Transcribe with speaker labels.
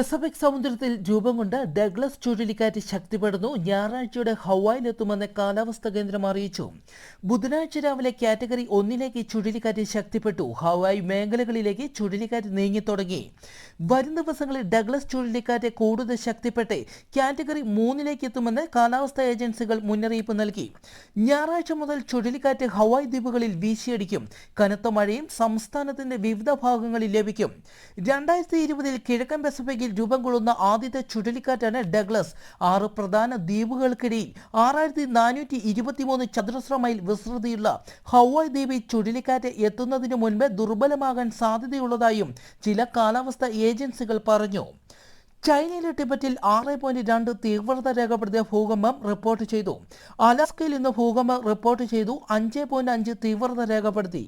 Speaker 1: Pacific സമുദ്രത്തിൽ രൂപം കൊണ്ട ഡഗ്ലസ് ചുഴലിക്കാറ്റ് ശക്തിപ്പെടുന്നു. ഞായറാഴ്ചയോടെ ഹവായിലെത്തുമെന്ന് കാലാവസ്ഥാ കേന്ദ്രം അറിയിച്ചു. ബുധനാഴ്ച രാവിലെ കാറ്റഗറി 1 ചുഴലിക്കാറ്റ് ശക്തിപ്പെട്ടു. ഹവായ് മേഖലകളിലേക്ക് ചുഴലിക്കാറ്റ് നീങ്ങിത്തുടങ്ങി. വരും ദിവസങ്ങളിൽ ഡഗ്ലസ് ചുഴലിക്കാറ്റ് കൂടുതൽ ശക്തിപ്പെട്ട് കാറ്റഗറി 3 എത്തുമെന്ന് കാലാവസ്ഥാ ഏജൻസികൾ മുന്നറിയിപ്പ് നൽകി. ഞായറാഴ്ച മുതൽ ചുഴലിക്കാറ്റ് ഹവായ് ദ്വീപുകളിൽ വീശിയടിക്കും. കനത്ത മഴയും സംസ്ഥാനത്തിന്റെ വിവിധ ഭാഗങ്ങളിൽ ലഭിക്കും. 2020 കിഴക്കൻ പസഫിക്കിൽ രൂപം കൊള്ളുന്ന ആദ്യത്തെ ചുഴലിക്കാറ്റാണ് ഡഗ്ലസ്. 6 പ്രധാന ദ്വീപുകൾക്കിടയിൽ 6423 ചതുരശ്ര മൈൽ വിസ്തൃതിയുള്ള ഹവായ് ദ്വീപിൽ ചുഴലിക്കാറ്റ് എത്തുന്നതിന് മുൻപ് ദുർബലമാകാൻ സാധ്യതയുള്ളതായും ചില കാലാവസ്ഥാ ഏജൻസികൾ പറഞ്ഞു. ചൈനയിലെ ടിബറ്റിൽ 6.2 തീവ്രത രേഖപ്പെടുത്തിയ ഭൂകമ്പം റിപ്പോർട്ട് ചെയ്തു. അലാസ്കയിൽ ഇന്ന് ഭൂകമ്പം റിപ്പോർട്ട് ചെയ്തു. 5.5 തീവ്രത രേഖപ്പെടുത്തി.